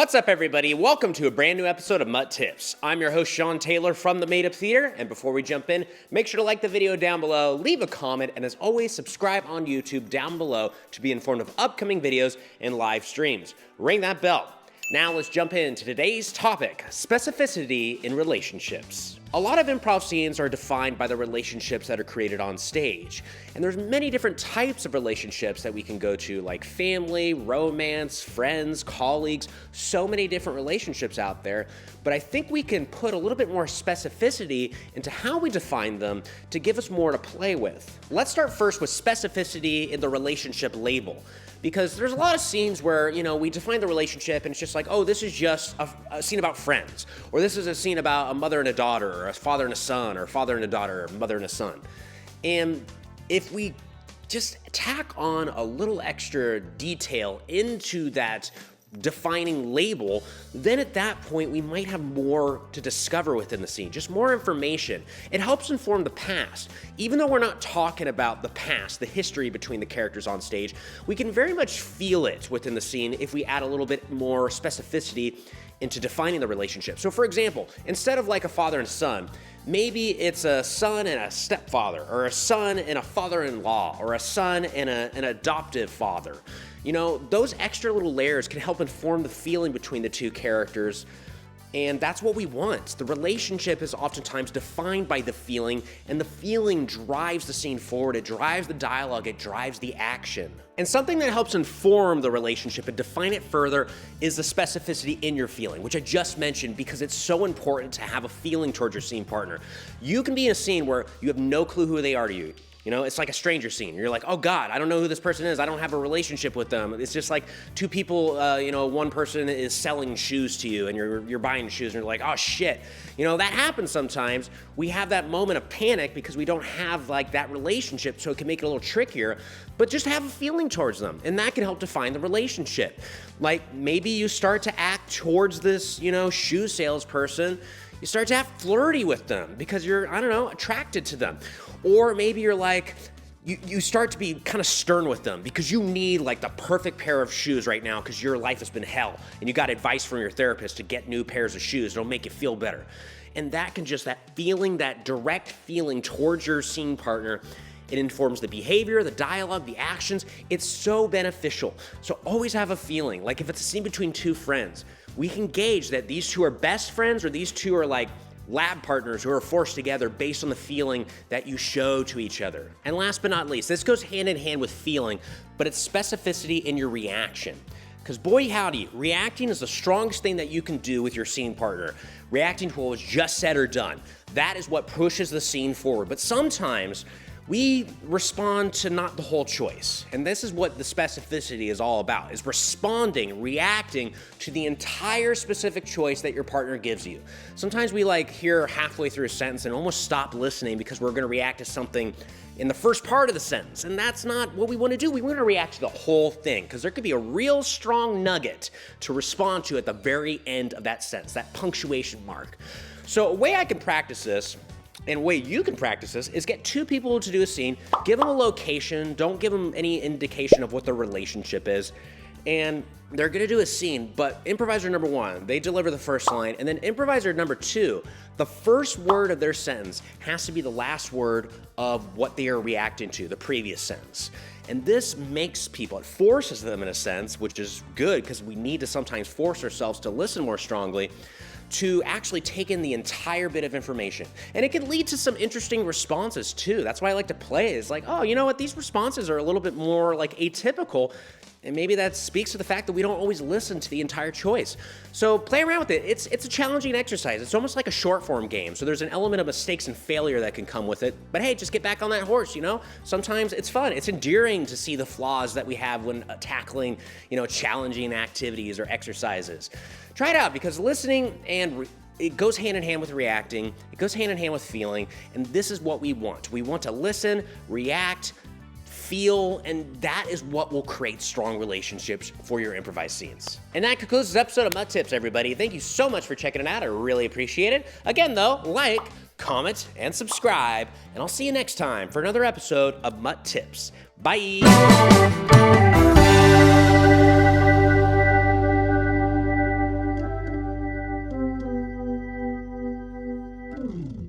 What's up, everybody? Welcome to a brand new episode of MUT Tips. I'm your host, Sean Taylor from the Made Up Theater, and before we jump in, make sure to like the video down below, leave a comment, and as always, subscribe on YouTube down below to be informed of upcoming videos and live streams. Ring that bell. Now let's jump into today's topic, specificity in relationships. A lot of improv scenes are defined by the relationships that are created on stage. And there's many different types of relationships that we can go to, like family, romance, friends, colleagues, so many different relationships out there. But I think we can put a little bit more specificity into how we define them to give us more to play with. Let's start first with specificity in the relationship label. Because there's a lot of scenes where, we define the relationship and it's just like, oh, this is just a scene about friends. Or this is a scene about a mother and a daughter, or a father and a son, or a father and a daughter, or mother and a son. And if we just tack on a little extra detail into that defining label, then at that point we might have more to discover within the scene, just more information. It helps inform the past. Even though we're not talking about the past, the history between the characters on stage, we can very much feel it within the scene if we add a little bit more specificity into defining the relationship. So for example, instead of like a father and son, maybe it's a son and a stepfather, or a son and a father-in-law, or a son and an adoptive father. Those extra little layers can help inform the feeling between the two characters, and that's what we want. The relationship is oftentimes defined by the feeling, and the feeling drives the scene forward, it drives the dialogue, it drives the action. And something that helps inform the relationship and define it further is the specificity in your feeling, which I just mentioned because it's so important to have a feeling towards your scene partner. You can be in a scene where you have no clue who they are to you. It's like a stranger scene. You're like, oh God, I don't know who this person is. I don't have a relationship with them. It's just like two people, one person is selling shoes to you and you're buying shoes and you're like, oh shit. That happens sometimes. We have that moment of panic because we don't have like that relationship, so it can make it a little trickier, but just have a feeling towards them. And that can help define the relationship. Like maybe you start to act towards this, shoe salesperson. You start to act flirty with them because you're, attracted to them. Or maybe you're like, you start to be kind of stern with them because you need like the perfect pair of shoes right now because your life has been hell and you got advice from your therapist to get new pairs of shoes. It'll make you feel better. And that feeling, that direct feeling towards your scene partner, it informs the behavior, the dialogue, the actions. It's so beneficial. So always have a feeling. Like if it's a scene between two friends, we can gauge that these two are best friends or these two are like lab partners who are forced together based on the feeling that you show to each other. And last but not least, this goes hand in hand with feeling, but it's specificity in your reaction. Because boy howdy, reacting is the strongest thing that you can do with your scene partner. Reacting to what was just said or done. That is what pushes the scene forward. But sometimes we respond to not the whole choice. And this is what the specificity is all about, is responding, reacting to the entire specific choice that your partner gives you. Sometimes we hear halfway through a sentence and almost stop listening because we're gonna react to something in the first part of the sentence. And that's not what we wanna do. We wanna react to the whole thing because there could be a real strong nugget to respond to at the very end of that sentence, that punctuation mark. So a way I can practice this, and a way you can practice this, is get two people to do a scene, give them a location, don't give them any indication of what their relationship is, and they're gonna do a scene, but improviser number one, they deliver the first line, and then improviser number two, the first word of their sentence has to be the last word of what they are reacting to, the previous sentence. And this makes people, it forces them in a sense, which is good because we need to sometimes force ourselves to listen more strongly, to actually take in the entire bit of information. And it can lead to some interesting responses too. That's why I like to play. It's like, oh, you know what? These responses are a little bit more like atypical. And maybe that speaks to the fact that we don't always listen to the entire choice. So play around with it. It's a challenging exercise. It's almost like a short form game. So there's an element of mistakes and failure that can come with it. But hey, just get back on that horse, Sometimes it's fun. It's endearing to see the flaws that we have when tackling, challenging activities or exercises. Try it out because listening and it goes hand in hand with reacting. It goes hand in hand with feeling. And this is what we want. We want to listen, react, feel, and that is what will create strong relationships for your improvised scenes. And that concludes this episode of MUT Tips, everybody. Thank you so much for checking it out. I really appreciate it. Again, though, like, comment, and subscribe, and I'll see you next time for another episode of MUT Tips. Bye. Go.